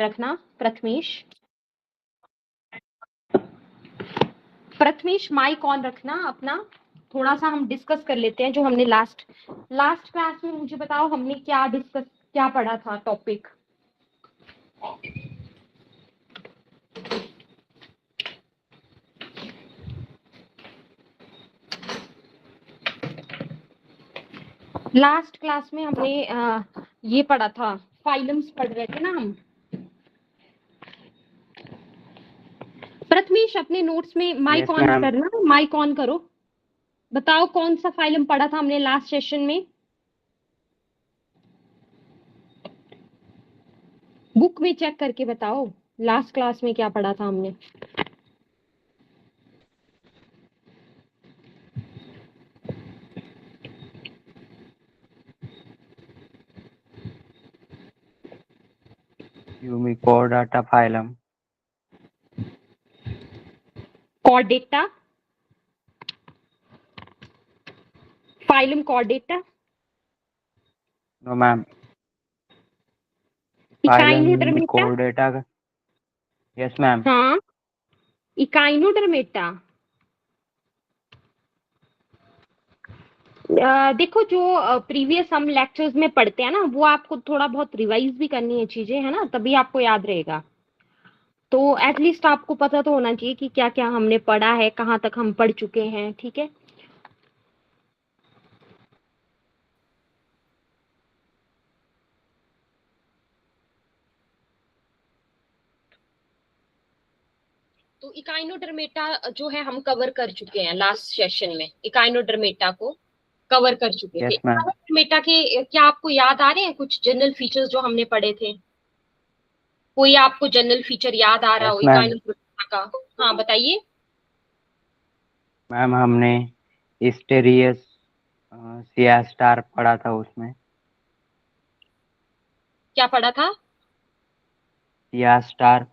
रखना Prathamesh mic on रखना अपना। थोड़ा सा हम डिस्कस कर लेते हैं जो हमने लास्ट क्लास में। मुझे बताओ हमने क्या पढ़ा था टॉपिक। लास्ट क्लास में हमने ये पढ़ा था, फाइलम्स पढ़ रहे थे ना हम। प्रथमेश अपने नोट्स में माइक ऑन करना, माइक ऑन करो। बताओ कौन सा फाइलम पढ़ा था हमने लास्ट सेशन में। बुक में चेक करके बताओ लास्ट क्लास में क्या पढ़ा था हमने। Chordata phylum. Chordata, phylum Chordata. No, ma'am. Phylum Chordata. Yes, ma'am. हाँ, इकाइनोडर्मेटा। देखो जो प्रीवियस हम लेक्चर्स में पढ़ते हैं ना, वो आपको थोड़ा बहुत रिवाइज भी करनी है चीजें, है ना, तभी आपको याद रहेगा। तो एटलीस्ट आपको पता तो होना चाहिए कि क्या क्या हमने पढ़ा है, कहाँ तक हम पढ़ चुके हैं। ठीक है, तो इकाइनोडर्मेटा जो है हम कवर कर चुके हैं लास्ट सेशन में। इकाइनोडर्मेटा को कवर कर चुके थे। इकाइनोडर्मेटा के क्या आपको याद आ रहे हैं कुछ जनरल फीचर्स जो हमने पढ़े थे? कोई आपको जनरल फीचर याद आ रहा हो इकाइनोडर्मेटा का? हाँ बताइए मैम। हमने हिस्टेरियस सिया स्टार पढ़ा था, उसमें क्या पढ़ा था? सिया स्टार,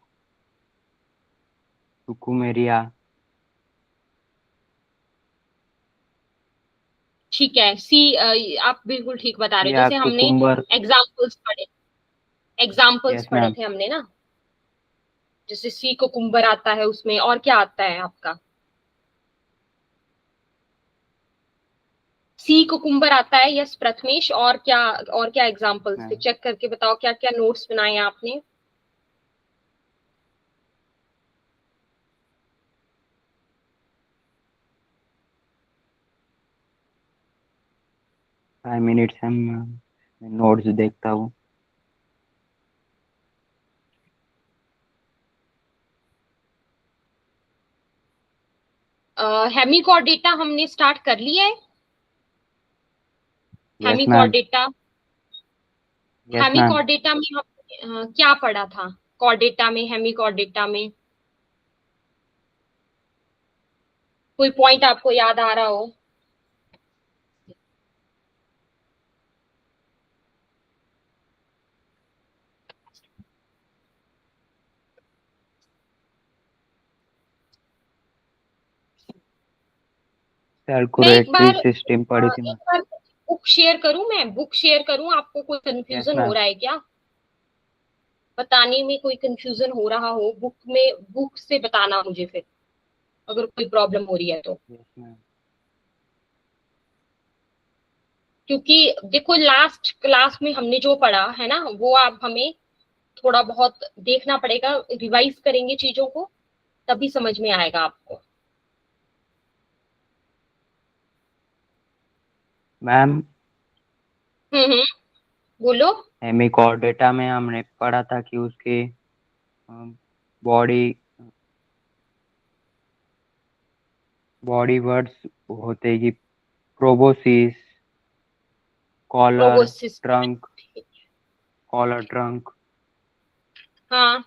सुकुमेरिया। ठीक है, आप बिल्कुल ठीक बता रहे हो। जैसे हमने एग्जाम्पल्स पढ़े थे हमने ना। जैसे सी कुकुम्बर आता है उसमें, और क्या आता है आपका? सी कुकुम्बर आता है, यस प्रथमेश। और क्या एग्जाम्पल्स थे? चेक करके बताओ क्या क्या नोट्स बनाए आपने। फाइव मिनट्स हम नोट्स देखता हूँ। हेमिकॉर्डेटा हमने स्टार्ट कर लिया है। हेमिकॉर्डेटा हेमिकॉर्डेटा में हम क्या पढ़ा था? कॉर्डेटा में, हेमिकॉर्डेटा में कोई पॉइंट आपको याद आ रहा हो? सर्कुलेटरी सिस्टम पढ़ी थी। एक बार बुक शेयर करूं, मैं बुक शेयर करूं, आपको कोई कंफ्यूजन हो रहा है क्या? बताने में कोई कंफ्यूजन हो रहा हो बुक में, बुक से बताना मुझे फिर, अगर कोई प्रॉब्लम हो रही है तो। क्योंकि देखो लास्ट क्लास में हमने जो पढ़ा है ना, वो आप हमें थोड़ा बहुत देखना पड़ेगा, रिवाइज करेंगे चीजों को, तभी समझ में आएगा आपको। मैम बोलो। हेमिकॉर्डेटा में हमने पढ़ा था कि उसके बॉडी वर्ड्स होते हैं कि प्रोबोसिस, कॉलर ट्रंक। हाँ,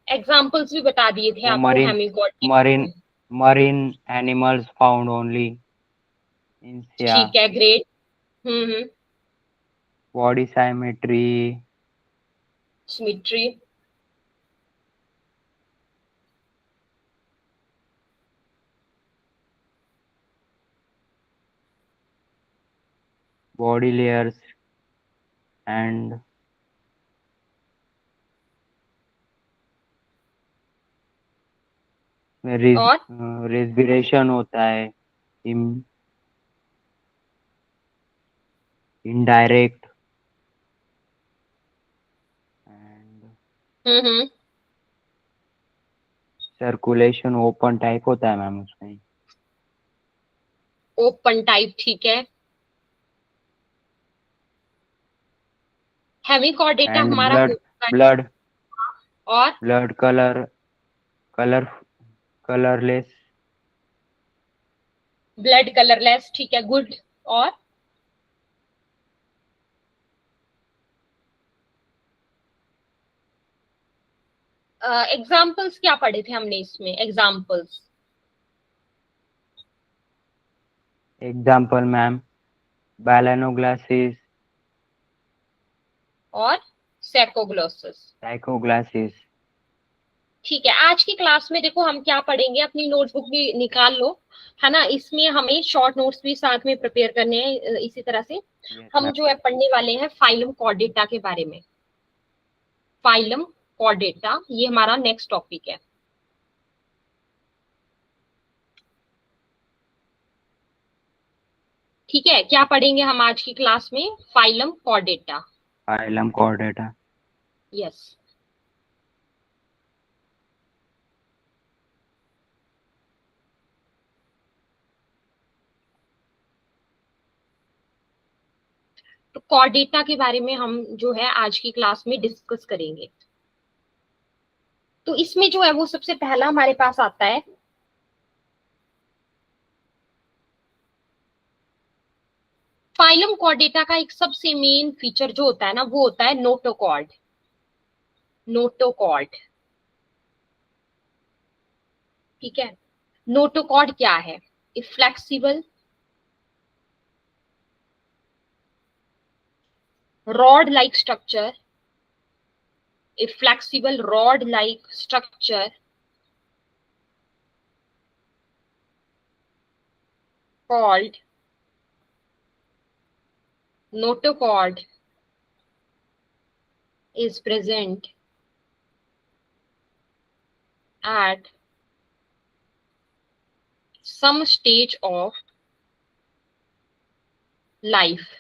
एग्जाम्पल्स भी बता दिए थे आपको Hemichordata. Marine animals found only in Siya. ठीक है, great. Body symmetry, symmetry, body layers and और रेस्पिरेशन होता है, indirect, and hmm, circulation open type होता है मैम उसमें। ओपन टाइप, ठीक है। हेमी कॉर्डेटा एंड हमारा ब्लड होता है। ब्लड और ब्लड कलरलेस, ब्लड कलरलेस, ठीक है, गुड। और एग्जाम्पल्स क्या पढ़े थे हमने इसमें, एग्जाम्पल्स? एग्जाम्पल मैम बैलेनोग्लासिस, और सैकोग्लोसिस। साइकोग्लासिस। ठीक है, आज की क्लास में देखो हम क्या पढ़ेंगे, अपनी नोटबुक भी निकाल लो, है ना। इसमें हमें शॉर्ट नोट्स भी साथ में प्रिपेयर करने हैं। इसी तरह से यस हम मैम। जो है पढ़ने वाले हैं फाइलम कॉर्डेटा के बारे में। फाइलम कॉर्डेटा ये हमारा नेक्स्ट टॉपिक है। ठीक है, क्या पढ़ेंगे हम आज की क्लास में? Phylum Chordata. Phylum Chordata. Yes. तो कॉर्डेटा के बारे में हम जो है आज की क्लास में डिस्कस करेंगे। तो इसमें जो है वो सबसे पहला हमारे पास आता है फाइलम कॉर्डेटा का एक सबसे मेन फीचर जो होता है ना, वो होता है नोटोकॉर्ड। नोटोकॉर्ड, ठीक है। नोटोकॉर्ड क्या है? A flexible rod like structure, a flexible rod like structure called notochord is present at some stage of life।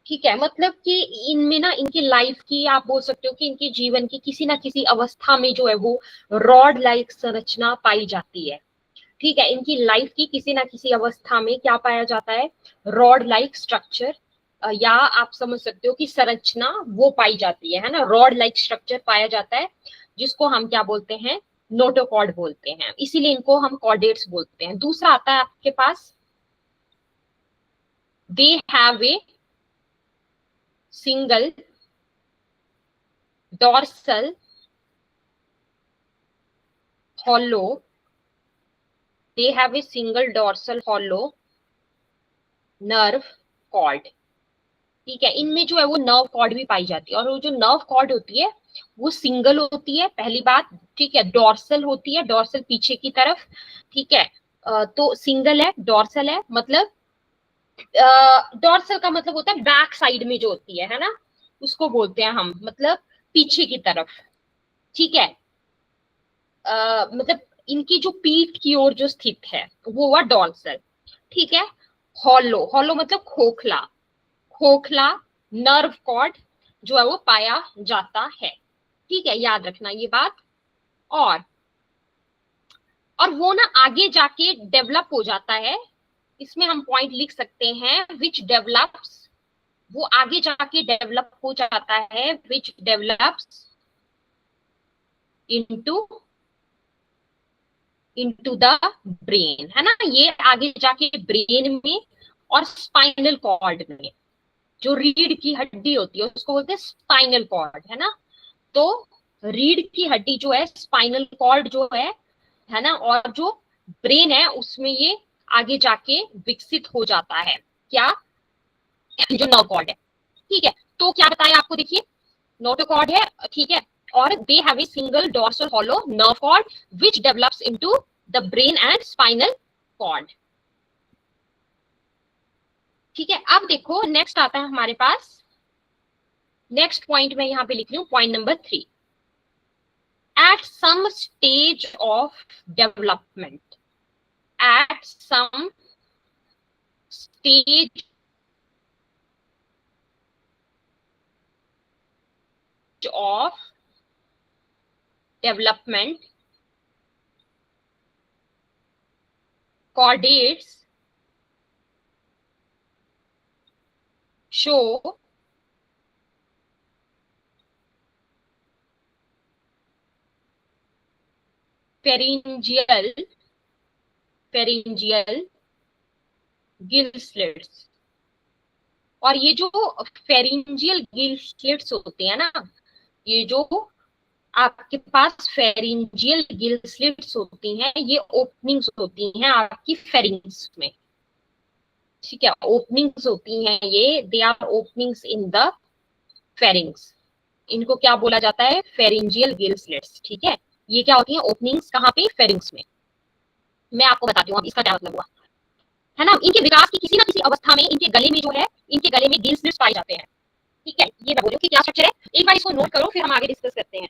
ठीक है, मतलब कि इनमें ना, इनकी लाइफ की, आप बोल सकते हो कि इनके जीवन की किसी ना किसी अवस्था में जो है वो रॉड लाइक संरचना पाई जाती है। ठीक है, इनकी लाइफ की किसी ना किसी अवस्था में क्या पाया जाता है? रॉड लाइक स्ट्रक्चर, या आप समझ सकते हो कि संरचना वो पाई जाती है ना, रॉड लाइक स्ट्रक्चर पाया जाता है, जिसको हम क्या बोलते हैं? नोटोकॉर्ड बोलते हैं। इसीलिए इनको हम कॉर्डेट्स बोलते हैं। दूसरा आता है आपके पास, they have a single dorsal hollow, they have a single dorsal hollow nerve cord। ठीक है, इनमें जो है वो नर्व कॉर्ड भी पाई जाती है, और वो जो नर्व कॉर्ड होती है वो सिंगल होती है, पहली बात। ठीक है, डॉर्सल होती है, डॉर्सल पीछे की तरफ। ठीक है, तो सिंगल है, डॉर्सल है, मतलब डॉर्सल का मतलब होता है बैक साइड में जो होती है ना, उसको बोलते हैं हम, मतलब पीछे की तरफ। ठीक है, मतलब इनकी जो पीठ की ओर जो स्थित है वो हुआ डॉर्सल। ठीक है, हॉलो, हॉलो मतलब खोखला, खोखला नर्व कॉर्ड जो है वो पाया जाता है। ठीक है, याद रखना ये बात। और और वो ना आगे जाके डेवलप हो जाता है, इसमें हम पॉइंट लिख सकते हैं, विच डेवलप्स, वो आगे जाके डेवलप हो जाता है, which develops into into the brain, है ना। ये आगे जाके ब्रेन में और स्पाइनल कॉर्ड में, जो रीढ़ की हड्डी होती है उसको बोलते हैं स्पाइनल कॉर्ड, है ना। तो रीढ़ की हड्डी जो है, स्पाइनल कॉर्ड जो है ना, और जो ब्रेन है उसमें ये आगे जाके विकसित हो जाता है, क्या? जो नर्व कॉर्ड है। ठीक है, तो क्या बताया आपको, देखिए नोटोकॉर्ड है, ठीक है, और they have a single dorsal hollow nerve cord which develops into the brain and spinal cord. ठीक है, अब देखो नेक्स्ट आता है हमारे पास, नेक्स्ट पॉइंट मैं यहाँ पे लिख रही हूँ, point number 3। At some stage of development, at some stage of development, chordates show pharyngeal gill slits। और ये जो फेरिंजियल गिल स्लिट्स होते हैं ना, ये जो आपके पास फेरिंजियल गिल स्लिट्स होती हैं, ये ओपनिंग्स होती हैं आपकी फेरिंग्स में। ठीक है, ओपनिंग्स होती हैं ये, they are openings in the pharynx. इनको क्या बोला जाता है? Pharyngeal gill slits. ठीक है, ये क्या होती है? ओपनिंग्स कहाँ पे? फेरिंग्स में। मैं आपको बताती हूँ अब इसका क्या मतलब हुआ, है ना। इनके विकास की किसी ना किसी अवस्था में इनके गले में जो है, इनके गले में गिल स्लिट्स पाए जाते हैं। ठीक है, ये मैं बोल रही हूँ कि क्या स्ट्रक्चर है, एक बार इसको नोट करो, फिर हम आगे डिस्कस करते हैं।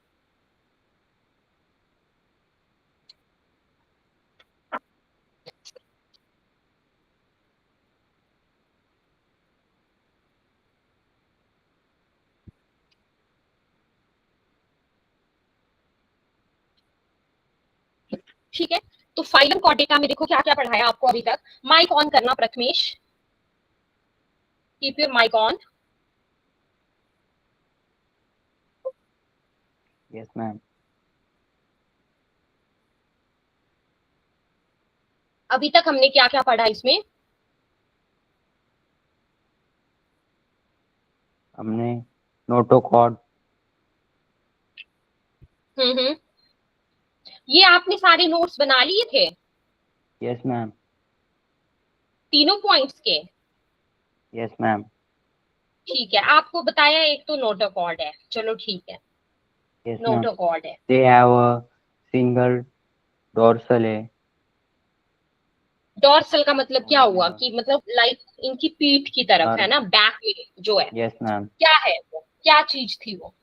ठीक है, तो फाइलम कॉर्डेटा में देखो क्या क्या पढ़ाया आपको अभी तक। माइक ऑन करना Prathamesh, keep your mike on. Yes ma'am. अभी तक हमने क्या क्या पढ़ा इसमें? हमने नोटोकॉर्ड। हम्म, ये आपने सारे नोट्स बना लिए थे यस मैम। तीनों पॉइंट्स के? Yes ma'am. ठीक है, आपको बताया एक तो नोटोकॉर्ड है, चलो ठीक है, यस मैम। नोटोकॉर्ड है। They have a single dorsal है। डॉर्सल का मतलब क्या हुआ? और कि मतलब लाइक इनकी पीठ की तरफ है ना, बैक में जो है। Yes ma'am. क्या है वो, क्या चीज थी वो?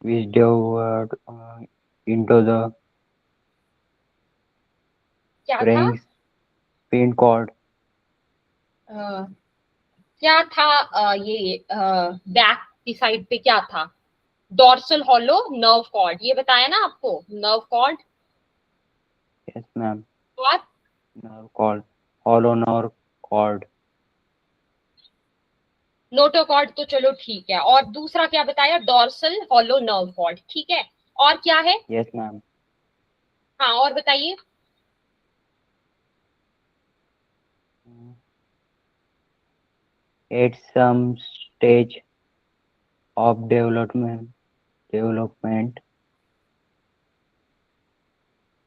which devoured into the क्या था? brain's spine cord. अ, क्या था? ये बैक की साइड पे क्या था? डॉर्सल हॉलो नर्व कॉर्ड, ये बताया ना आपको, नर्व कॉर्ड। Yes, ma'am. और Nerve cord. Hollow nerve cord. Notochord तो चलो ठीक है, और दूसरा क्या बताया? Dorsal hollow nerve cord. ठीक है, और क्या है? Yes, ma'am. हाँ, और बताइए। At some stage of development,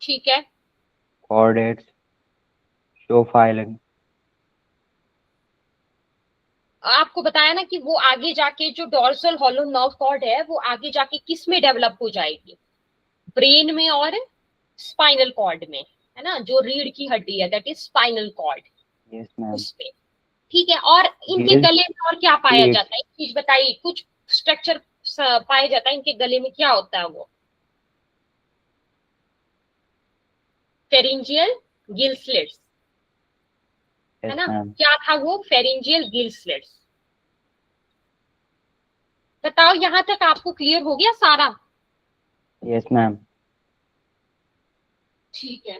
ठीक है, chordates show filing. आपको बताया ना कि वो आगे जाके जो डॉर्सल हॉलो नर्व कॉर्ड है, वो आगे जाके किस में डेवलप हो जाएगी? ब्रेन में और स्पाइनल कॉर्ड में, है ना। जो रीढ़ की हड्डी है, that is spinal cord, Yes, ma'am. उसमें। ठीक है, और इनके Gills गले में और क्या पाया slits. जाता है? एक चीज बताइए, कुछ स्ट्रक्चर पाया जाता है इनके गले में, क्या होता है वो? फेरिंजियल गिल स्लिट्स, है Yes, ना। ma'am. क्या था वो? Pharyngeal gill slits. बताओ, यहां तक आपको क्लियर हो गया सारा? Yes, ma'am. ठीक है,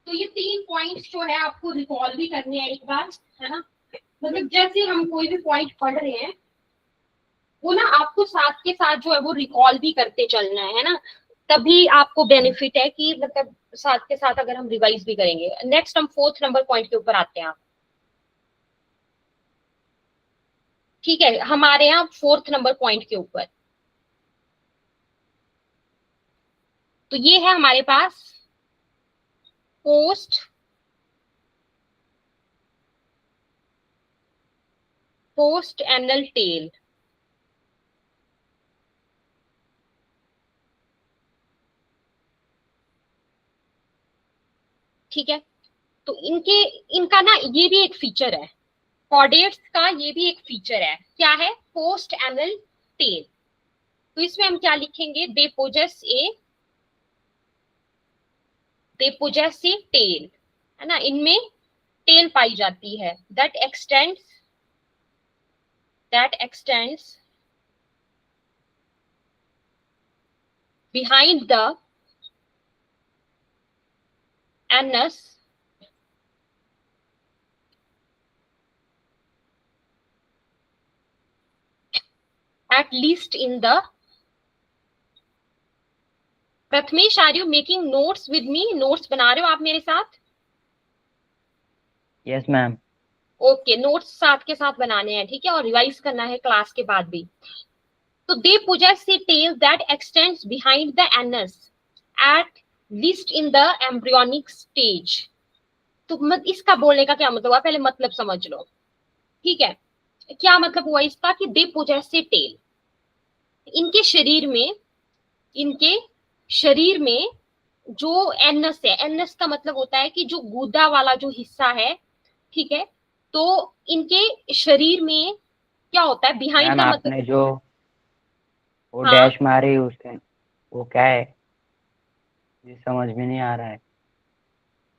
तो ये 3 पॉइंट्स जो है आपको रिकॉल भी करने हैं एक बार, है ना। मतलब जैसे हम कोई भी पॉइंट पढ़ रहे हैं, वो ना आपको साथ के साथ जो है वो रिकॉल भी करते चलना है ना। तभी आपको बेनिफिट है कि मतलब साथ के साथ अगर हम रिवाइज भी करेंगे। नेक्स्ट हम 4th नंबर पॉइंट के ऊपर आते हैं। ठीक है, हमारे यहाँ 4th नंबर पॉइंट के ऊपर, तो ये है हमारे पास पोस्ट एनल टेल। ठीक है, तो इनका ना ये भी एक फीचर है, कॉर्डेट्स का ये भी एक फीचर है, क्या है, पोस्ट एनल टेल। तो इसमें हम क्या लिखेंगे, दे पोजेस ए टेल, है ना, इनमें टेल पाई जाती है, that extends behind the anus at least in the, Prathamesh are you making notes with me, notes बना रहे हो आप मेरे साथ? Yes ma'am. ओके, नोट्स साथ के साथ बनाने हैं, ठीक है, और रिवाइज करना है क्लास के बाद भी। तो दे possess a tail that extends behind the anus at least in the embryonic stage। तो इसका बोलने का क्या मतलब हुआ, पहले मतलब समझ लो, ठीक है, क्या मतलब हुआ इसका कि दे possess a tail, इनके शरीर में जो एनस है, एनस का मतलब होता है कि जो गूदा वाला जो हिस्सा है, ठीक है, तो इनके शरीर में क्या होता है, बिहाइंड मैम का आपने मतलब, जो वो हाँ, डैश मारी उसके, वो क्या है, ये समझ में नहीं आ रहा है।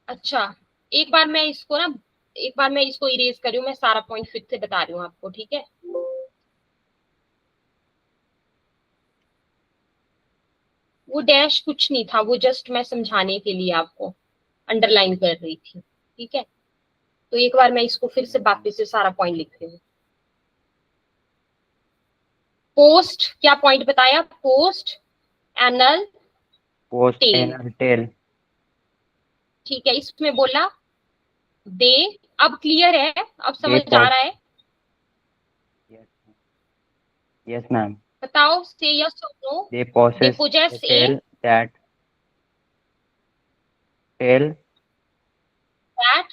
अच्छा, एक बार मैं इसको ना, एक बार मैं इसको इरेज कर रही हूँ, मैं सारा पॉइंट फिर से बता रही हूँ आपको, ठीक है। वो डैश कुछ नहीं था, वो जस्ट मैं समझाने के लिए आपको अंडरलाइन कर रही थी, ठीक है। तो एक बार मैं इसको फिर से वापस से सारा पॉइंट लिख रही हूँ। पोस्ट, क्या पॉइंट बताया, post anal post tail, anal tail. ठीक है, इसमें बोला दे, अब क्लियर है, अब दे समझ आ पोस्ट, रहा है, यस मैम। बताओ, से यस और no. They they possess possess a tail that tail that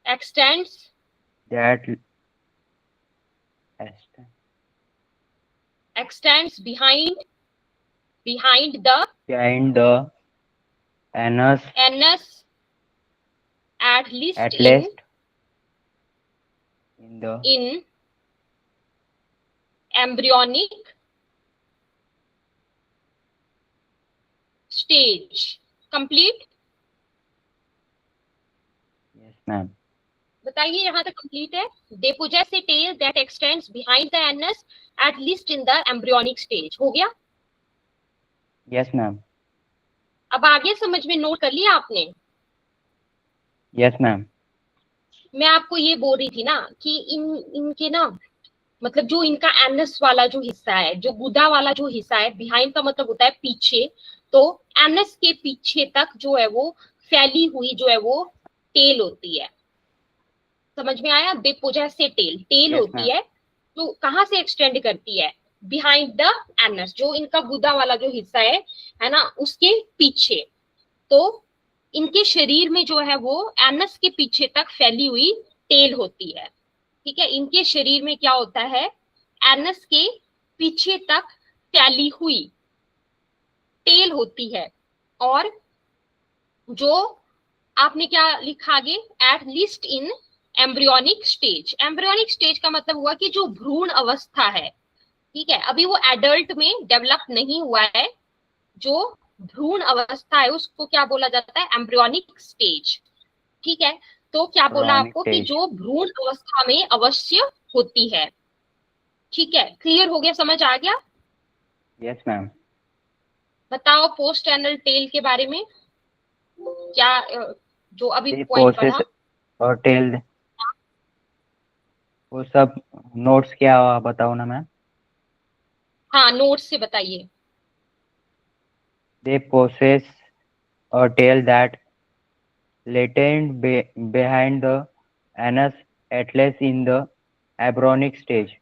extends that extends behind the behind the anus anus at least at least in the in embryonic stage, complete, yes ma'am। बताइए यहाँ तक complete है। They possess a tail that extends behind the anus at least in the embryonic stage, हो गया। yes ma'am। अब आगे समझ में नोट कर लिया आपने? yes ma'am। मैं आपको ये बोल रही थी ना कि इनके ना, मतलब जो इनका एनस वाला जो हिस्सा है, जो गुदा वाला जो हिस्सा है, बिहाइंड का मतलब होता है पीछे, तो एनस के पीछे तक जो है वो फैली हुई जो है वो टेल होती है, समझ में आया, दे पोजेस से टेल yes होती ma'am। है, तो कहां से एक्सटेंड करती है, बिहाइंड द एनस, जो इनका गुदा वाला जो हिस्सा है ना, उसके पीछे। तो इनके शरीर में जो है वो एनस के पीछे तक फैली हुई टेल होती है, ठीक है, इनके शरीर में क्या होता है, एनस के पीछे तक फैली हुई टेल होती है। और जो आपने क्या लिखा आगे, एट लीस्ट इन एम्ब्रियोनिक स्टेज, एम्ब्रियोनिक स्टेज का मतलब हुआ कि जो भ्रूण अवस्था है, ठीक है, अभी वो एडल्ट में डेवलप नहीं हुआ है, जो भ्रूण अवस्था है उसको क्या बोला जाता है, एम्ब्रियोनिक स्टेज, ठीक है। तो क्या बोला embryonic आपको कि stage। जो भ्रूण अवस्था में अवश्य होती है, ठीक है, क्लियर हो गया, समझ आ गया। yes ma'am। बताओ पोस्ट एनल टेल के बारे में, क्या जो अभी दे पॉइंट पोसेस पढ़ा। और टेल, वो सब नोट्स क्या हुआ बताओ ना मैम। हाँ, नोट्स से बताइए। दे पोसेस और tail that latent behind the anus at least in the embryonic stage।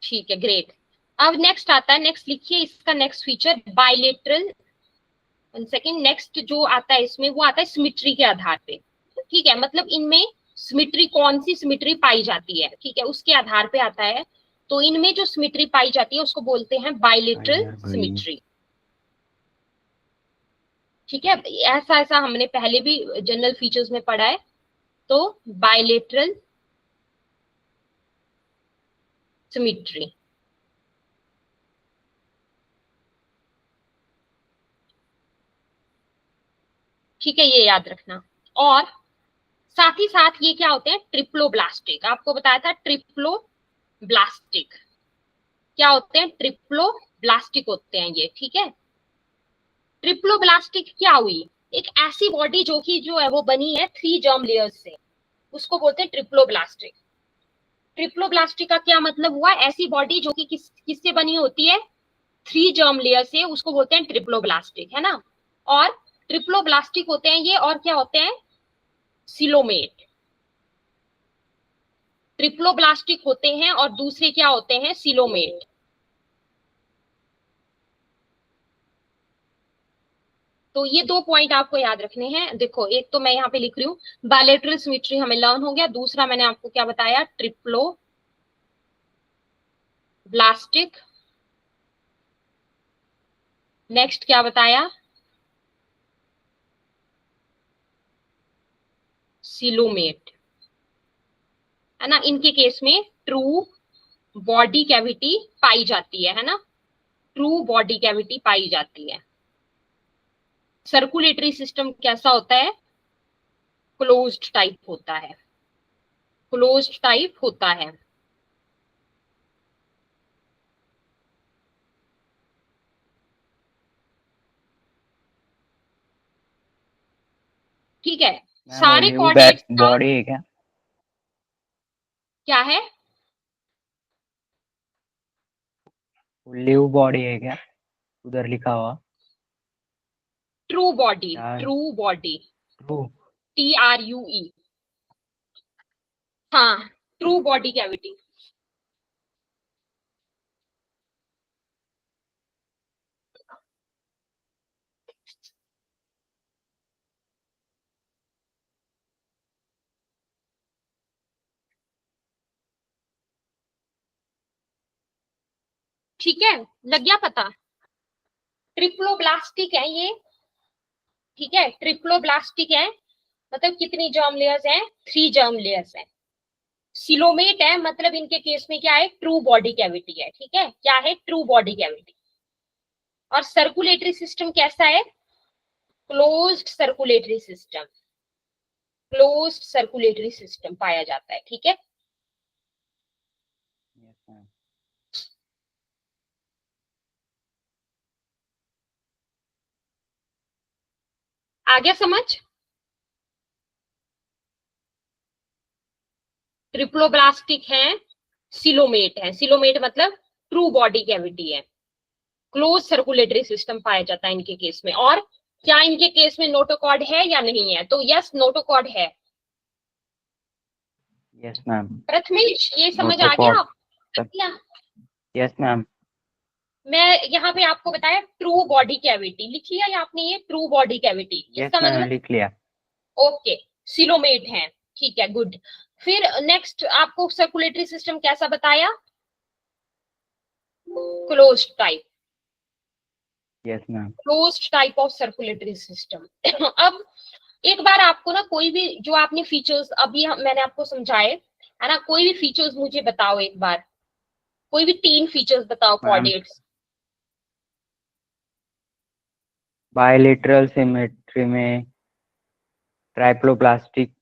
ठीक है, ग्रेट। अब नेक्स्ट आता है, नेक्स्ट लिखिए इसका next feature, bilateral, second, next जो आता है इसमें वो आता है सिमिट्री के आधार पे, ठीक है, मतलब इनमें सिमिट्री, कौन सी सिमिट्री पाई जाती है, ठीक है, उसके आधार पे आता है। तो इनमें जो सिमिट्री पाई जाती है उसको बोलते हैं बाइलेटरल यार भाई। सिमिट्री, ठीक है, ऐसा ऐसा हमने पहले भी जनरल फीचर्स में पढ़ा है। तो बायलेटरल सिमेट्री, ठीक है, ये याद रखना। और साथ ही साथ ये क्या होते हैं, ट्रिप्लोब्लास्टिक, आपको बताया था ट्रिप्लोब्लास्टिक क्या होते हैं, ट्रिप्लोब्लास्टिक होते हैं ये, ठीक है। ट्रिप्लोब्लास्टिक क्या हुई, एक ऐसी बॉडी जो कि जो है वो बनी है 3 जर्म लेयर्स से, उसको बोलते हैं ट्रिप्लोब्लास्टिक। ट्रिप्लोब्लास्टिक का क्या मतलब हुआ, ऐसी बॉडी जो कि किससे बनी होती है, 3 जर्म लेयर से, उसको बोलते हैं ट्रिप्लोब्लास्टिक, है ना। और ट्रिप्लोब्लास्टिक होते हैं ये, और क्या होते हैं, सिलोमेट। ट्रिप्लोब्लास्टिक होते हैं और दूसरे क्या होते हैं, सिलोमेट। तो ये 2 पॉइंट आपको याद रखने हैं। देखो, एक तो मैं यहाँ पे लिख रही हूँ, बायलेटरल सिमेट्री हमें लर्न हो गया, दूसरा मैंने आपको क्या बताया, ट्रिप्लोब्लास्टिक। नेक्स्ट क्या बताया, सिलोमेट, है ना। इनके केस में ट्रू बॉडी कैविटी पाई जाती है ना, ट्रू बॉडी कैविटी पाई जाती है। सर्कुलेटरी सिस्टम कैसा होता है, क्लोज्ड टाइप होता है, क्लोज्ड टाइप होता है। ठीक है, मैम वो सारे लिव कोऑर्डिनेट्स का बॉडी है क्या? क्या है, लिव बॉडी है क्या उधर लिखा हुआ? ट्रू बॉडी, क्या है? True body, true. TRUE, हाँ, ट्रू बॉडी कैविटी। ठीक है, लग गया पता, ट्रिप्लोब्लास्टिक है ये, ठीक है, ट्रिप्लोब्लास्टिक है, मतलब कितनी जर्म लेयर्स हैं, 3 जर्म लेयर्स हैं। सिलोमेट है, मतलब इनके केस में क्या है, ट्रू बॉडी कैविटी है, ठीक है, क्या है, ट्रू बॉडी कैविटी। और सर्कुलेटरी सिस्टम कैसा है, closed circulatory system, closed circulatory system पाया जाता है, ठीक है। Yes ma'am. आ गया समझ, ट्रिप्लोब्लास्टिक है, सिलोमेट है, सिलोमेट मतलब ट्रू बॉडी कैविटी है, क्लोज सर्कुलेटरी सिस्टम पाया जाता है इनके केस में। और क्या इनके केस में नोटोकॉर्ड है या नहीं है, तो यस, नोटोकॉर्ड है। Yes ma'am. प्रथमेश, ये समझ आ गया नोटोकॉर्ड। आप, या यस मैम। मैं यहाँ पे आपको बताया ट्रू बॉडी कैविटी, लिख लिया या आपने, ये ट्रू बॉडी कैविटी, यस इसका मैम मतलब लिख लिया। ओके, सिलोमेट है, ठीक है, गुड। फिर नेक्स्ट आपको सर्कुलेटरी सिस्टम कैसा बताया, close type, yes ma'am. Closed type of circulatory system. अब एक बार आपको ना कोई भी जो आपने फीचर्स अभी मैंने आपको समझाए, है ना, कोई भी फीचर्स मुझे बताओ एक बार, कोई भी 3 फीचर्स बताओ मैम कोऑर्डिनेट्स। बायलेटरल सिमेट्री में ट्राइप्लोप्लास्टिक।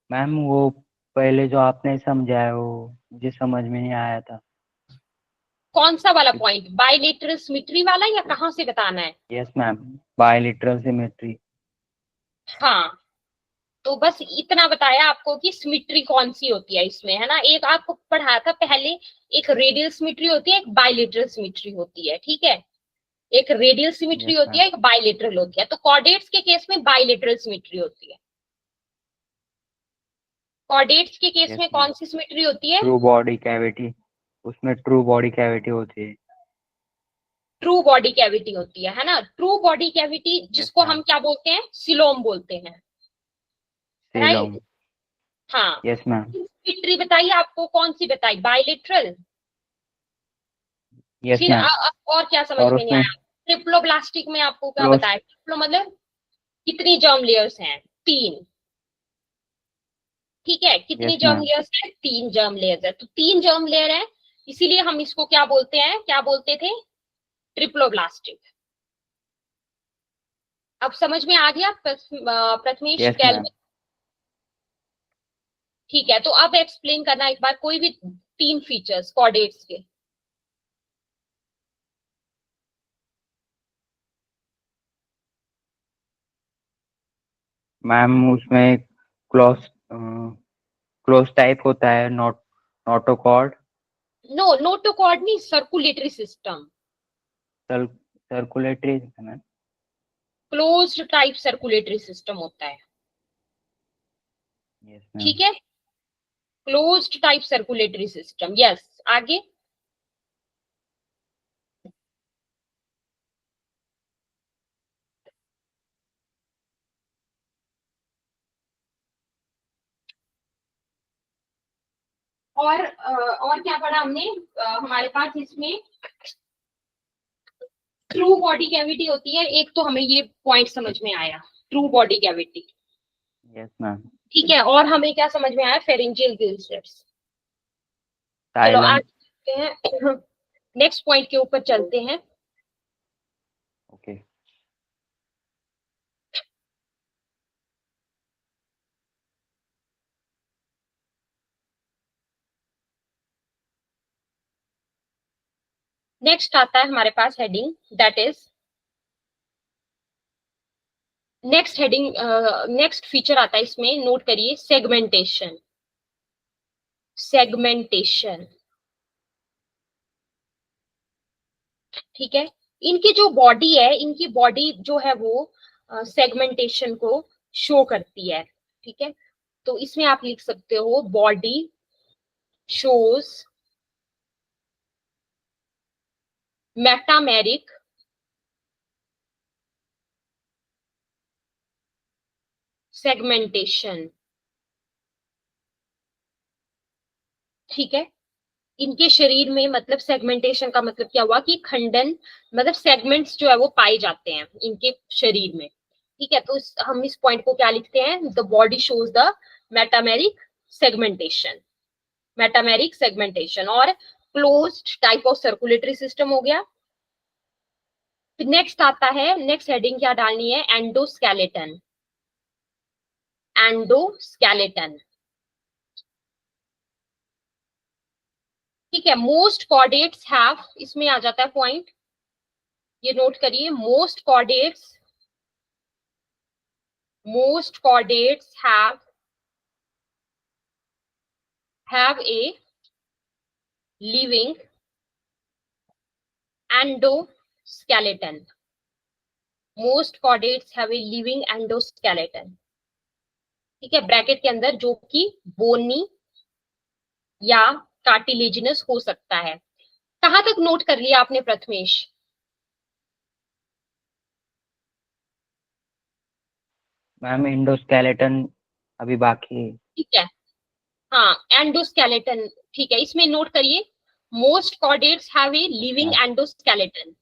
मैम वो पहले जो आपने समझाया वो मुझे समझ में नहीं आया था। कौन सा वाला पॉइंट, बायलेटरल सिमेट्री वाला, या कहाँ से बताना है। Yes ma'am, bilateral symmetry. हाँ, तो बस इतना बताया आपको कि सिमेट्री कौन सी होती है इसमें, है ना। एक आपको पढ़ाया था पहले, एक रेडियल सिमेट्री होती है, एक बायलेटरल सिमेट्री होती है, ठीक है। एक रेडियल सिमेट्री यस होती मैम। है, एक बायलेटरल होती है। तो कोऑर्डिनेट्स के केस में बायलेटरल सिमेट्री होती है, कोऑर्डिनेट्स के केस यस में मैम। कौन सी सिमेट्री होती है, ट्रू बॉडी कैविटी, उसमें ट्रू बॉडी कैविटी होती है। ट्रू बॉडी कैविटी होती है ना। ट्रू बॉडी कैविटी यस जिसको हम मैम। क्या बोलते हैं, सिलोम बोलते हैं, सीलोम। राइट। हाँ, यस मैम। सिमेट्री बताइए आपको, कौन सी बताई, बायलेटरल, यस फिर मैम। और क्या समझ और में नहीं उसमें आया? ट्रिप्लोब्लास्टिक में आपको क्या क्लोज। बताया? ट्रिप्लो मतलब कितनी जर्म लेयर्स हैं? 3। ठीक है, कितनी यस जर्म मैम। लेयर्स है? 3 जर्म लेयर्स है, तो 3 जर्म लेयर है, इसीलिए हम इसको क्या बोलते हैं, क्या बोलते थे? ट्रिप्लोब्लास्टिक। अब समझ में आ गया प्रथमेश यस मैम। कैल्विन? ठीक है, तो अब एक्सप्लेन करना एक बार कोई भी 3 फीचर्स कॉर्डेट्स के। मैम उसमें क्लोज क्लोज टाइप होता है, नोटोकॉर्ड। नो, नोटोकॉर्ड नहीं, सर्कुलेटरी सिस्टम। सर्कुलेटरी है ma'am. Closed type circulatory system होता है। Yes ma'am. ठीक है, closed type circulatory system. Yes, आगे। और क्या पढ़ा हमने? हमारे पास इसमें ट्रू बॉडी कैविटी होती है एक, तो हमें ये पॉइंट समझ में आया, true body cavity. Yes ma'am. ठीक है, और हमें क्या समझ में आया? Pharyngeal Gill sets. चलो साइलम। आज चलते हैं नेक्स्ट पॉइंट के ऊपर चलते हैं। ओके। नेक्स्ट आता है हमारे पास heading, that is next heading, next feature आता है इसमें, नोट करिए, सेगमेंटेशन। सेगमेंटेशन, ठीक है। इनकी जो बॉडी है, इनकी बॉडी जो है वो सेगमेंटेशन को शो करती है। ठीक है, तो इसमें आप लिख सकते हो, बॉडी शोज मेटामेरिक सेगमेंटेशन। ठीक है, इनके शरीर में, मतलब सेगमेंटेशन का मतलब क्या हुआ कि खंडन, मतलब सेगमेंट्स जो है वो पाए जाते हैं इनके शरीर में। ठीक है, तो हम इस पॉइंट को क्या लिखते हैं? The body shows the metameric segmentation. Metameric segmentation और closed type of circulatory system हो गया। फिर नेक्स्ट आता है, नेक्स्ट हेडिंग क्या डालनी है? एंडोस्केलेटन। एंडोस्केलेटन, ठीक है। मोस्ट कॉर्डेट्स हैव, इसमें आ जाता है पॉइंट, ये नोट करिए, most chordates have a living endoskeleton. Most chordates have a living endoskeleton. ठीक है, ब्रैकेट के अंदर, जो कि बोनी या कार्टिलेजिनस हो सकता है। कहां तक नोट कर लिया आपने प्रथमेश? मैम इंडोस्केलेटन अभी बाकी है। ठीक है, हाँ, एंडोस्केलेटन, ठीक है, इसमें नोट करिए, most chordates have a living ma'am. Endoskeleton.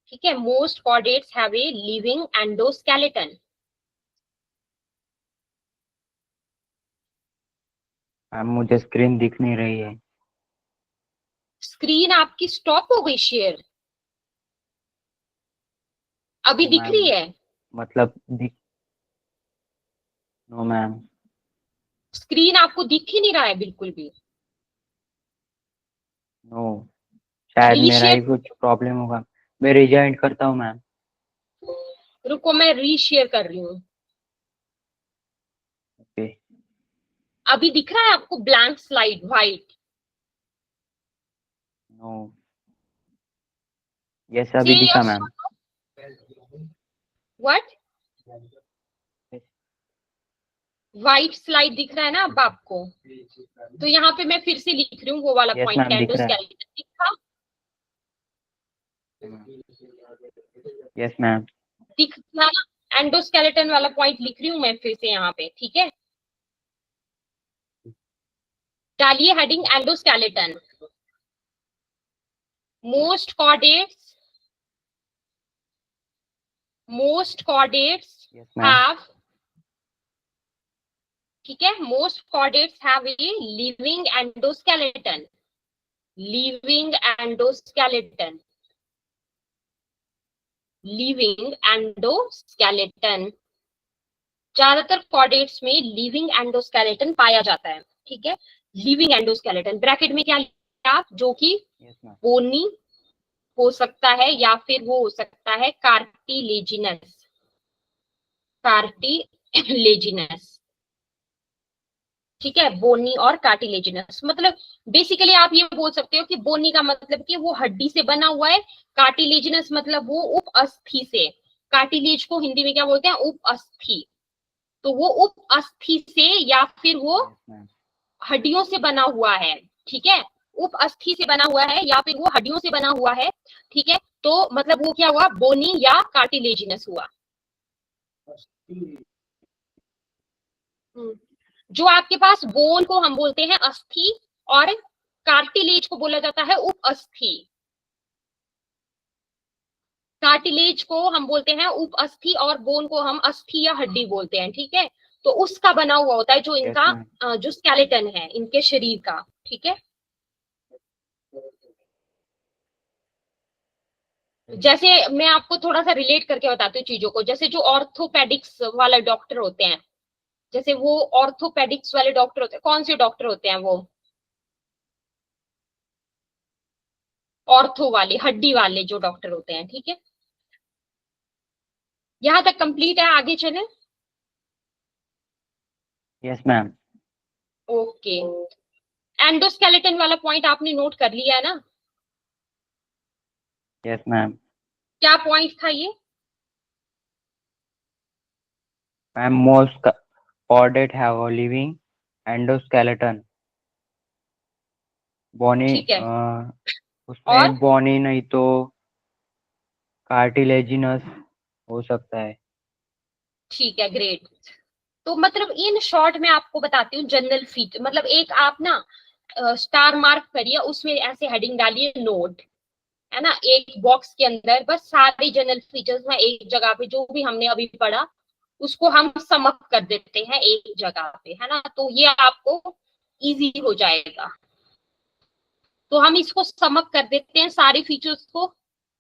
ठीक है, most chordates have a living endoskeleton. Ma'am मुझे स्क्रीन दिख नहीं रही है। स्क्रीन आपकी स्टॉप हो गई शेयर? अभी नो दिख मैम। रही है? मतलब दिख। No ma'am. स्क्रीन आपको दिख ही नहीं रहा है बिल्कुल भी? नो, शायद मेरा रीशेयर, ही कुछ प्रॉब्लम होगा। मैं रिजाइन करता हूँ मैम। रुको मैं रीशेयर कर रही हूँ। ओके। अभी दिख रहा है आपको blank slide white? No. Yes से अभी दिखा yes, ma'am. What? White slide दिख रहा है ना अब आपको? तो यहाँ पे मैं फिर से लिख रही हूँ वो वाला यस पॉइंट, मैम दिख रहा एंडोस्केलेटन दिखा? है। Yes ma'am. दिख रहा? एंडोस्केलेटन वाला पॉइंट लिख रही हूं मैं फिर से यहाँ पे, ठीक है। डालिए heading endoskeleton. Most chordates Yes, ma'am. Have, ठीक है, most chordates have a living endoskeleton. Living endoskeleton, living endoskeleton. ज्यादातर कॉर्डेट्स में लिविंग एंडोस्केलेटन पाया जाता है, ठीक है। लिविंग एंडोस्केलेटन ब्रैकेट में क्या लिखा आप, जो कि Yes, ma'am. बोनी हो सकता है या फिर वो हो सकता है कार्टिलेजिनस। कार्टिलेजिनस, ठीक है, बोनी और कार्टिलेजिनस। मतलब बेसिकली आप ये बोल सकते हो कि बोनी का मतलब कि वो हड्डी से बना हुआ है, कार्टिलेजिनस मतलब वो उप अस्थि से। कार्टिलेज को हिंदी में क्या बोलते हैं, उप अस्थि। तो वो उप अस्थि से या फिर वो Yes, ma'am. हड्डियों से बना हुआ है, ठीक है। उप अस्थि से बना हुआ है या फिर वो हड्डियों से बना हुआ है, ठीक है। तो मतलब वो क्या हुआ, बोनी या कार्टिलेजिनस हुआ। जो आपके पास बोन को हम बोलते हैं अस्थि, और कार्टिलेज को बोला जाता है उप अस्थि। कार्टिलेज को हम बोलते हैं उप अस्थि और बोन को हम अस्थि या हड्डी बोलते हैं, ठीक है। तो उसका बना हुआ होता है जो Yes, इनका ma'am. जो स्केलेटन है इनके शरीर का, ठीक है। जैसे मैं आपको थोड़ा सा रिलेट करके बताती हूँ चीजों को, जैसे जो ऑर्थोपेडिक्स वाले डॉक्टर होते हैं, जैसे वो ऑर्थोपेडिक्स वाले डॉक्टर होते हैं, कौन से डॉक्टर होते हैं वो, ऑर्थो वाले, हड्डी वाले जो डॉक्टर होते हैं, ठीक है। यहां तक कंप्लीट है, आगे चले। Yes, ma'am. ओके, एंडोस्केलेटन वाला पॉइंट आपने नोट कर लिया है ना। Yes, ma'am. क्या पॉइंट था ये, Ma'am, most chordate have a living endoskeleton. Bony, ठीक है। और उसमें bony नहीं तो कार्टिलेजिनस हो सकता है। ठीक है, ग्रेट। तो मतलब इन शॉर्ट में आपको बताती हूँ जनरल फीचर, मतलब एक आप ना स्टार मार्क करिए, उसमें ऐसे हेडिंग डालिए नोट, है ना, एक बॉक्स के अंदर बस सारे जनरल फीचर्स में एक जगह पे जो भी हमने अभी पढ़ा उसको हम समअप कर देते हैं एक जगह पे, है ना। तो ये आपको इजी हो जाएगा। तो हम इसको समअप कर देते हैं सारे फीचर्स को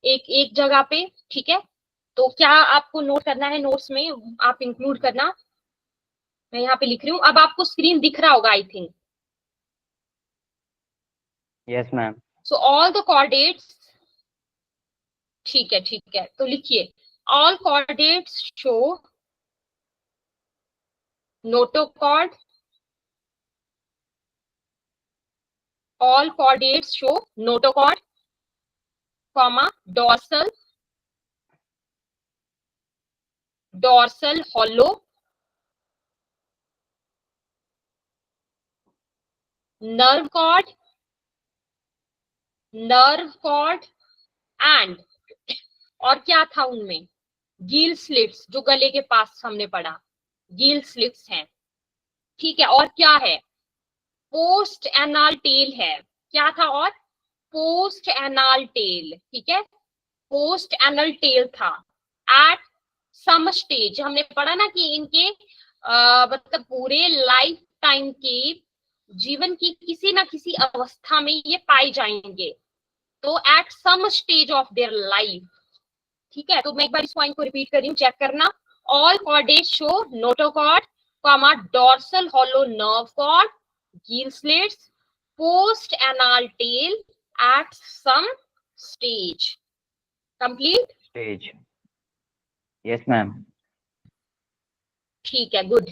एक एक जगह पे, ठीक है। तो क्या आपको नोट करना है, नोट्स में आप इंक्लूड करना। मैं यहाँ पे लिख रही हूँ, अब आपको स्क्रीन दिख रहा होगा I think. Yes, ma'am. So all the coordinates, ठीक है, ठीक है, तो लिखिए all coordinates show notochord, all coordinates show notochord, comma dorsal hollow, nerve cord and, और क्या था उनमें, गील स्लिट्स, जो गले के पास हमने पढ़ा गील स्लिट्स हैं, ठीक है। और क्या है, पोस्ट एनाल टेल है, क्या था, और पोस्ट एनाल टेल, ठीक है, पोस्ट एनल टेल था। एट सम स्टेज हमने पढ़ा ना कि इनके मतलब पूरे लाइफ टाइम के जीवन की किसी ना किसी अवस्था में ये पाए जाएंगे। तो at some stage of their life, ठीक है। तो मैं एक बार इस पॉइंट को रिपीट कर रही हूँ, चेक करना। All chordates show notochord, comma dorsal hollow nerve cord, gill slits, post anal tail at some stage. Complete, Stage. Yes, ma'am. ठीक है, गुड।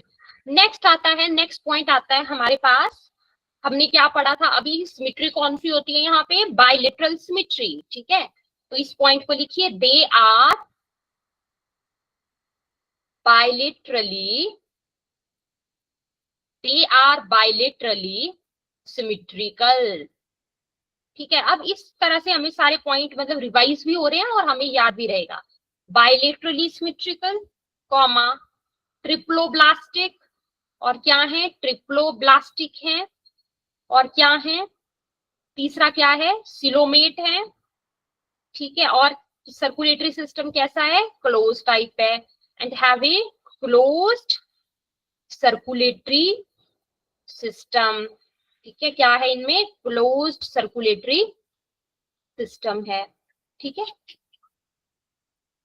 नेक्स्ट आता है, नेक्स्ट पॉइंट आता है हमारे पास। हमने क्या पढ़ा था अभी, सिमेट्री कौन सी होती है यहाँ पे, बायलेटरल सिमेट्री, ठीक है। तो इस पॉइंट को लिखिए, they are bilaterally, they are bilaterally symmetrical, ठीक है। अब इस तरह से हमें सारे पॉइंट मतलब रिवाइज भी हो रहे हैं और हमें याद भी रहेगा। बायलेटरली सिमेट्रिकल, कॉमा ट्रिप्लोब्लास्टिक, और क्या है, ट्रिप्लोब्लास्टिक है, और क्या है, तीसरा क्या है, सिलोमेट है, ठीक है, और सर्कुलेटरी सिस्टम कैसा है, क्लोज टाइप है, and have a closed circulatory system, ठीक है, क्या है इनमें, क्लोज्ड सर्कुलेटरी सिस्टम है, ठीक है।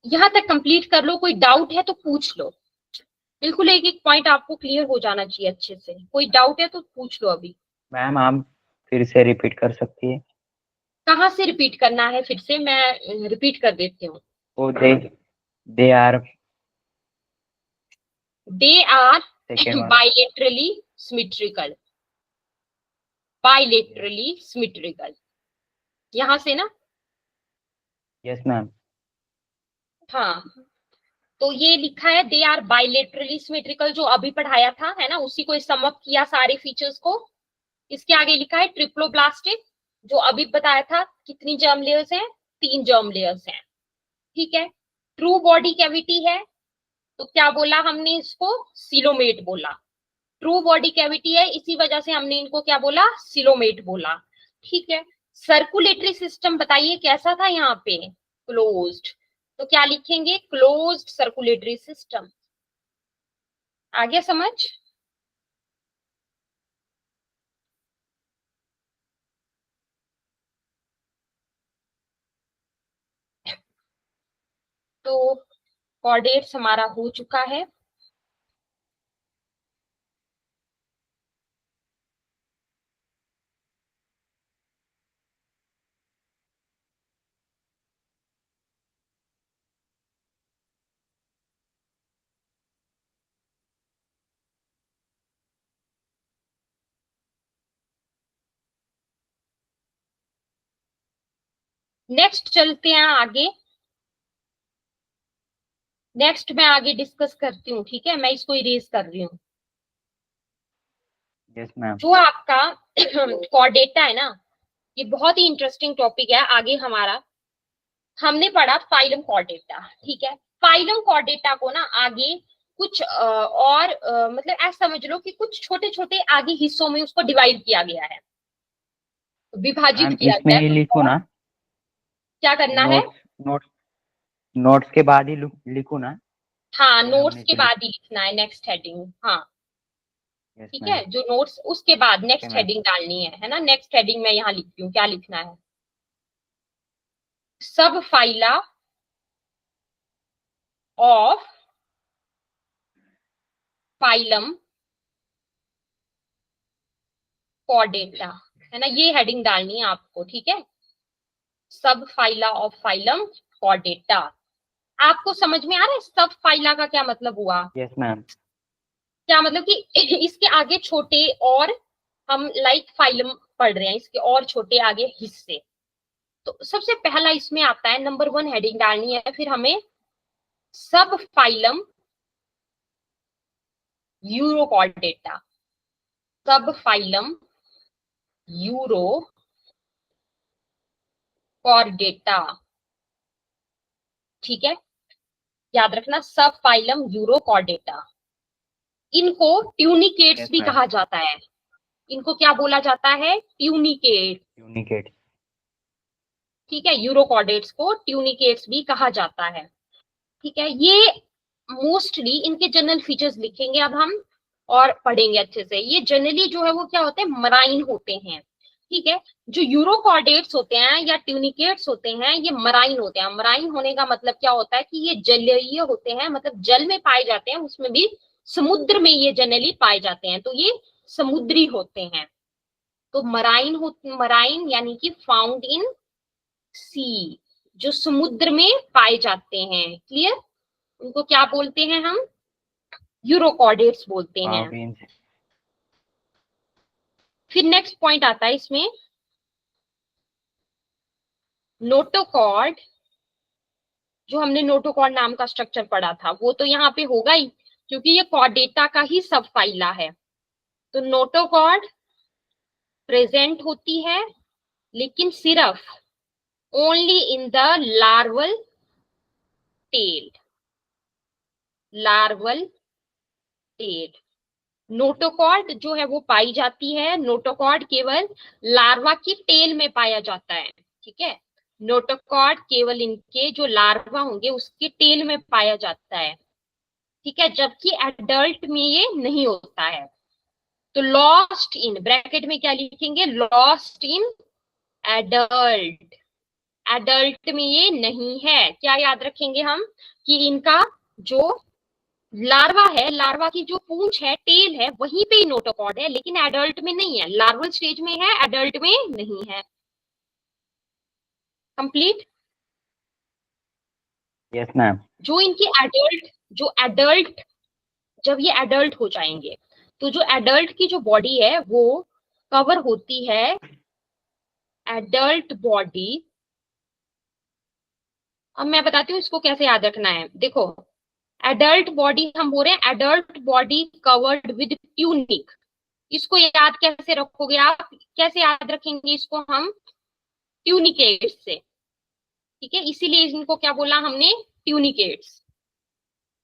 यहां तक कंप्लीट कर लो, कोई डाउट है तो पूछ लो, बिल्कुल एक एक पॉइंट आपको क्लियर हो जाना चाहिए अच्छे से, कोई डाउट है तो पूछ लो अभी। मैम आप फिर से रिपीट कर सकती है? कहाँ से रिपीट करना है, फिर से मैं रिपीट कर देती हूँ। Oh they are, they are second वाला। बाइलेटरली सिमेट्रिकल, बाइलेटरली सिमेट्रिकल, यहां से ना। Yes ma'am. हाँ, तो ये लिखा है दे आर बाइलेटरली सिमेट्रिकल, जो अभी पढ़ाया था है ना, उसी को सम अप किया सारे फीचर्स को। इसके आगे लिखा है ट्रिप्लोब्लास्टिक, जो अभी बताया था, कितनी जर्म लेयर्स हैं, 3 जर्म लेयर्स हैं, ठीक है। ट्रू बॉडी कैविटी है, तो क्या बोला हमने इसको, सिलोमेट बोला। ट्रू बॉडी कैविटी है, इसी वजह से हमने इनको क्या बोला, सिलोमेट बोला, ठीक है। सर्कुलेटरी सिस्टम बताइए कैसा था यहाँ पे, क्लोज्ड, तो क्या लिखेंगे, क्लोज्ड सर्कुलेटरी सिस्टम। आगे समझ। तो कॉर्डेट्स हमारा हो चुका है। नेक्स्ट चलते हैं आगे, नेक्स्ट मैं आगे डिस्कस करती हूँ, ठीक है, मैं इसको इरेज कर रही हूँ। Yes ma'am. जो आपका कॉर्डेटा है ना, ये बहुत ही इंटरेस्टिंग टॉपिक है आगे हमारा। हमने पढ़ा फाइलम कॉर्डेटा, ठीक है। फाइलम कॉर्डेटा को ना आगे कुछ और मतलब ऐसा समझ लो कि कुछ छोटे छोटे आगे हिस्सों में उसको डिवाइड किया गया है, विभाजित मैम किया इसमें गया ही है। लिखो और ना, क्या करना है, नोट्स नोट्स नोट्स के बाद ही लिखो ना, हाँ जो नोट्स हमने के जो बाद लिखा। ही लिखना है नेक्स्ट हेडिंग, हाँ यस ठीक मैम। है, जो नोट्स उसके बाद ओके नेक्स्ट मैम। हेडिंग डालनी है ना। नेक्स्ट हेडिंग में यहाँ लिखती हूँ, क्या लिखना है, सब फाइला ऑफ फाइलम कॉर्डेटा, है ना, ये हेडिंग डालनी है आपको, ठीक है। सब फाइला ऑफ फाइलम कॉर्डेटा, आपको समझ में आ रहा है सब फाइला का क्या मतलब हुआ, यस मैम। क्या मतलब कि इसके आगे छोटे और हम लाइक फाइलम पढ़ रहे हैं, इसके और छोटे आगे हिस्से। तो सबसे पहला इसमें आता है, नंबर 1 हेडिंग डालनी है, फिर हमें सब फाइलम यूरोकॉर्डेटा, सब फाइलम यूरो कॉर्डेटा, ठीक है, याद रखना सब फाइलम यूरो कॉर्डेटा। इनको ट्यूनिकेट्स यस भी मैम। कहा जाता है, इनको क्या बोला जाता है, ट्यूनिकेट, यूनिकेट। ठीक है, यूरोकॉर्डेट्स को ट्यूनिकेट्स भी कहा जाता है, ठीक है। ये मोस्टली इनके जनरल फीचर्स लिखेंगे अब हम, और पढ़ेंगे अच्छे से। ये जनरली जो है वो क्या होते हैं, मराइन होते हैं, ठीक है। जो यूरोकॉर्डेट्स होते हैं या ट्यूनिकेट्स होते हैं, ये मराइन होते हैं। मराइन होने का मतलब क्या होता है कि ये जलीय होते हैं, मतलब जल में पाए जाते हैं, उसमें भी समुद्र में ये जनरली पाए जाते हैं, तो ये समुद्री होते हैं। तो मराइन हो, मराइन यानी कि फाउंड इन सी, जो समुद्र में पाए जाते हैं, क्लियर। उनको क्या बोलते हैं हम, यूरोकॉर्डेट्स बोलते हैं। मीन्स। फिर नेक्स्ट पॉइंट आता है इसमें, नोटोकॉर्ड, जो हमने नोटोकॉर्ड नाम का स्ट्रक्चर पढ़ा था वो तो यहाँ पे होगा ही, क्योंकि ये कॉर्डेटा का ही सब फाइला है। तो नोटोकॉर्ड प्रेजेंट होती है, लेकिन सिर्फ only in the larval tail, larval tail. Notochord जो है वो पाई जाती है, नोटोकॉर्ड केवल लार्वा की टेल में पाया जाता है। ठीक है, नोटोकॉर्ड केवल इनके जो लार्वा होंगे उसके टेल में पाया जाता है। ठीक है, जबकि एडल्ट में ये नहीं होता है। तो लॉस्ट इन ब्रैकेट में क्या लिखेंगे, लॉस्ट इन एडल्ट। एडल्ट में ये नहीं है। क्या याद रखेंगे हम कि इनका जो लार्वा है, लार्वा की जो पूंछ है, टेल है, वहीं पे ही नोटोकॉर्ड है, लेकिन एडल्ट में नहीं है। लार्वल स्टेज में है, एडल्ट में नहीं है। कंप्लीट। Yes ma'am. जो इनकी एडल्ट, जो एडल्ट, जब ये एडल्ट हो जाएंगे तो जो एडल्ट की जो बॉडी है वो कवर होती है, एडल्ट बॉडी। अब मैं बताती हूँ इसको कैसे याद रखना है। देखो, एडल्ट बॉडी हम बोल रहे हैं, adult body covered with tunic. इसको याद कैसे रखोगे आप, कैसे याद रखेंगे इसको हम, ट्यूनिकेट से। ठीक है, इसीलिए इनको क्या बोला हमने, ट्यूनिकेट्स।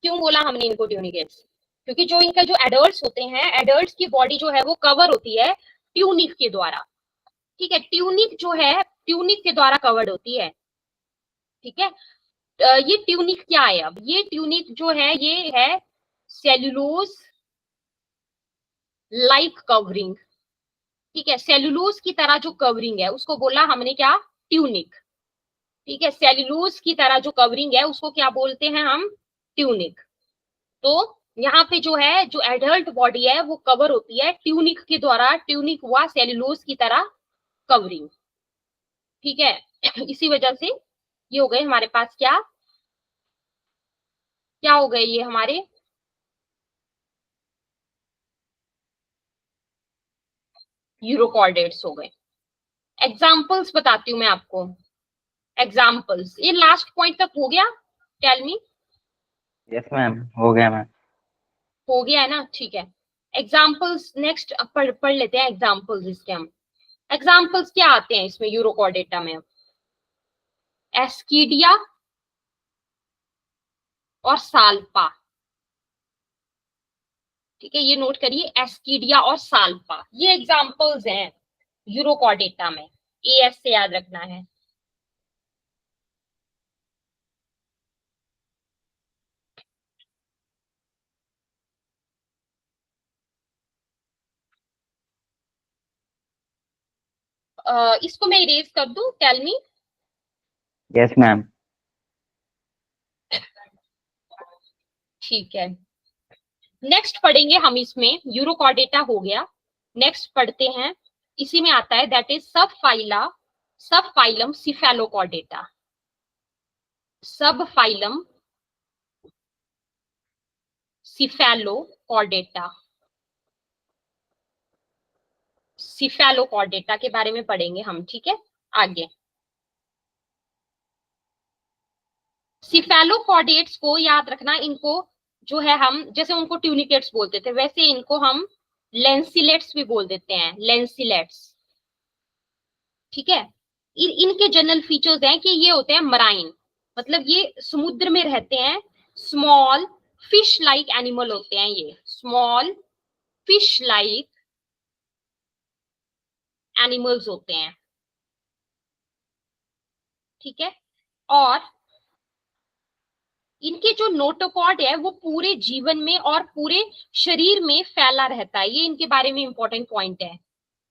क्यों बोला हमने इनको ट्यूनिकेट्स, क्योंकि जो इनका जो एडल्ट्स होते हैं, एडल्ट्स की बॉडी जो है वो कवर होती है ट्यूनिक के द्वारा। ठीक है, ट्यूनिक जो है ट्यूनिक के द्वारा कवर्ड होती है। ठीक है, ये ट्यूनिक क्या है, अब ये ट्यूनिक जो है ये है सेल्यूलोज लाइक कवरिंग। ठीक है, सेल्यूलोज की तरह जो कवरिंग है उसको बोला हमने क्या, ट्यूनिक। ठीक है, सेल्यूलोज की तरह जो कवरिंग है उसको क्या बोलते हैं हम, ट्यूनिक। तो यहाँ पे जो है, जो एडल्ट बॉडी है वो कवर होती है ट्यूनिक के द्वारा। ट्यूनिक हुआ सेल्यूलोज की तरह कवरिंग। ठीक है, इसी वजह से ये हो गए हमारे पास क्या, क्या हो गए ये हमारे यूरोकॉर्डेट्स हो गए। एग्जाम्पल्स बताती हूँ मैं आपको। एग्जाम्पल्स, ये लास्ट पॉइंट तक हो गया, टेल मी। यस मैम, हो गया मैम। हो गया है ना, ठीक है। एग्जाम्पल्स नेक्स्ट पढ़ लेते हैं एग्जाम्पल्स इसके हम। एग्जाम्पल्स क्या आते हैं इसमें यूरोकॉर्डेटा में, एस्कीडिया और साल्पा। ठीक है, ये नोट करिए, एस्कीडिया और साल्पा ये एग्जाम्पल्स हैं यूरोकॉर्डेटा में। एएस से याद रखना है। इसको मैं इरेज कर दूं, टेल मी। Yes ma'am. ठीक है, नेक्स्ट पढ़ेंगे हम इसमें, यूरोकॉर्डेटा हो गया। नेक्स्ट पढ़ते हैं, इसी में आता है दैट इज सब फाइला, सब फाइलम सिफेलोकॉर्डेटा। सब फाइलम सिफेलोकॉर्डेटा, सिफेलोकॉर्डेटा के बारे में पढ़ेंगे हम। ठीक है, आगे सिफेलोकॉर्डेट्स को याद रखना, इनको जो है हम जैसे उनको ट्यूनिकेट्स बोलते थे वैसे इनको हम लेंसिलेट्स भी बोल देते हैं, लेंसिलेट्स। ठीक है, इनके जनरल फीचर्स हैं कि ये होते हैं मराइन, मतलब ये समुद्र में रहते हैं। स्मॉल फिश लाइक एनिमल होते हैं ये, स्मॉल फिश लाइक एनिमल्स होते हैं। ठीक है, और इनके जो नोटोकॉर्ड है वो पूरे जीवन में और पूरे शरीर में फैला रहता है। ये इनके बारे में इंपॉर्टेंट पॉइंट है।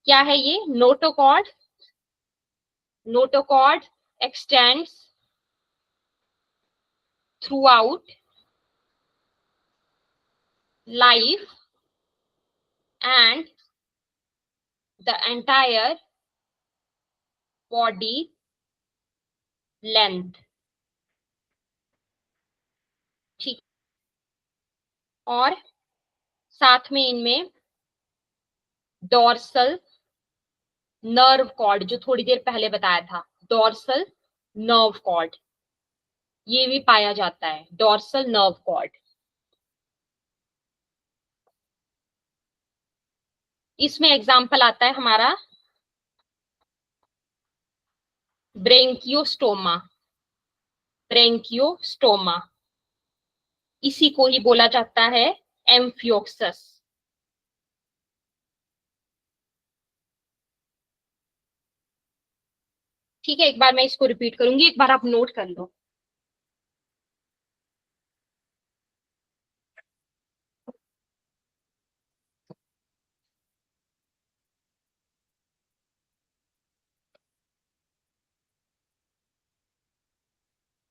क्या है ये, notochord, notochord x tends through out life and the entire body length. ठीक, और साथ में इनमें डोर्सल नर्व कॉर्ड, जो थोड़ी देर पहले बताया था, डोर्सल नर्व कॉर्ड ये भी पाया जाता है, डोर्सल नर्व कॉर्ड। इसमें एग्जाम्पल आता है हमारा ब्रेंकियोस्टोमा, ब्रेंकियोस्टोमा इसी को ही बोला जाता है एम्फियोक्सस। ठीक है, एक बार मैं इसको रिपीट करूंगी, एक बार आप नोट कर लो।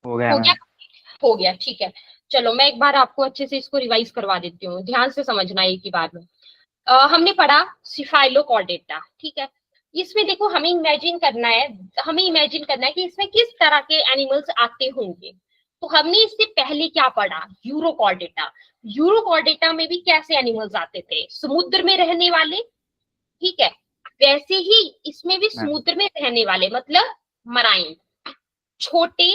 हो गया हो गया? मैम। हो गया, ठीक है। चलो मैं एक बार आपको अच्छे से इसको रिवाइज करवा देती हूँ, ध्यान से समझना एक ही बार में। हमने पढ़ा सिफाइलोकॉर्डेटा, ठीक है। इसमें देखो हमें इमेजिन करना है, कि इसमें किस तरह के एनिमल्स आते होंगे। तो हमने इससे पहले क्या पढ़ा, यूरोकॉर्डेटा। यूरोकॉर्डेटा में भी कैसे एनिमल्स आते थे, समुद्र में रहने वाले, ठीक है। वैसे ही इसमें भी मैम समुद्र में रहने वाले, मतलब मराइन, छोटे,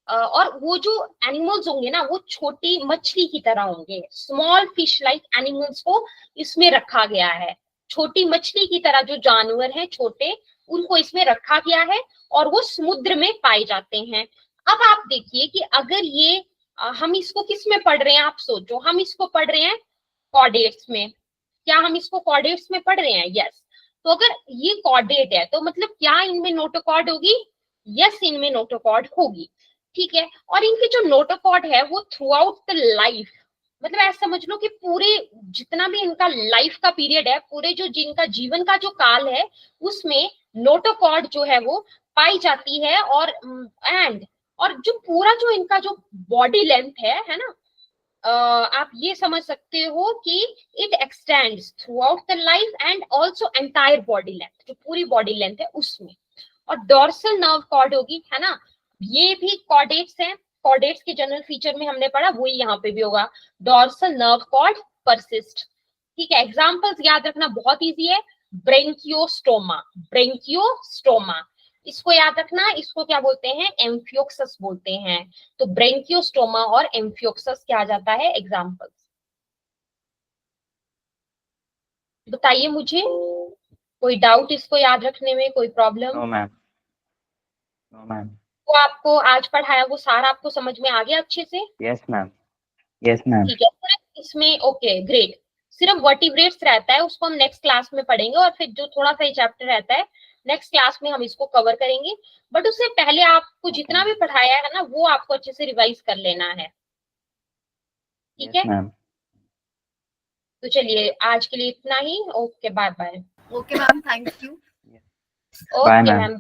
और वो जो एनिमल्स होंगे ना वो छोटी मछली की तरह होंगे। स्मॉल फिश लाइक एनिमल्स को इसमें रखा गया है। छोटी मछली की तरह जो जानवर हैं छोटे, उनको इसमें रखा गया है और वो समुद्र में पाए जाते हैं। अब आप देखिए कि अगर ये हम इसको किस में पढ़ रहे हैं, आप सोचो, हम इसको पढ़ रहे हैं कॉर्डेट्स में। क्या हम इसको कॉर्डेट्स में पढ़ रहे हैं? यस। तो अगर ये कॉर्डेट है तो मतलब क्या इनमें नोटोकॉर्ड होगी? यस, इनमें नोटोकॉर्ड होगी, ठीक है। और इनकी जो नोटोकॉर्ड है वो थ्रू आउट द लाइफ, मतलब ऐसा समझ लो कि पूरे जितना भी इनका लाइफ का पीरियड है, पूरे जो जिनका जीवन का जो काल है, उसमें नोटोकॉर्ड जो है वो पाई जाती है। और जो पूरा जो इनका जो बॉडी लेंथ है ना, आप ये समझ सकते हो कि it extends through out the life and also entire body length, जो पूरी बॉडी लेंथ है उसमें। और डोर्सल नर्व कॉर्ड होगी, है ना, ये भी कॉर्डेट्स हैं। कॉर्डेट्स के जनरल फीचर में हमने पढ़ा, वही यहाँ पे भी होगा, डोर्सल नर्व कॉर्ड परसिस्ट, ठीक है। एग्जाम्पल्स याद रखना बहुत इजी है, ब्रेंकियोस्टोमा, ब्रेंकियोस्टोमा, इसको याद रखना, इसको क्या बोलते हैं, एम्फियोक्सस बोलते हैं। तो ब्रेंकियोस्टोमा और एम्फियोक्सस क्या आ जाता है, एग्जाम्पल्स। बताइए मुझे, कोई डाउट इसको याद रखने में, कोई problem? No ma'am. No ma'am. वो आपको आज पढ़ाया वो सारा आपको समझ में आ गया अच्छे से? Yes ma'am. Yes ma'am. ठीक है, सिर्फ इसमें ओके ग्रेट, सिर्फ वर्टिब्रेट्स रहता है, उसको हम नेक्स्ट क्लास में पढ़ेंगे, और फिर जो थोड़ा सा चैप्टर रहता है नेक्स्ट क्लास में हम इसको कवर करेंगे। बट उससे पहले आपको जितना भी पढ़ाया है ना वो आपको अच्छे से रिवाइज कर लेना है, ठीक यस है। मैम। तो चलिए आज के लिए इतना ही, okay bye bye. Okay ma'am, thank you. Bye okay ma'am. Ma'am.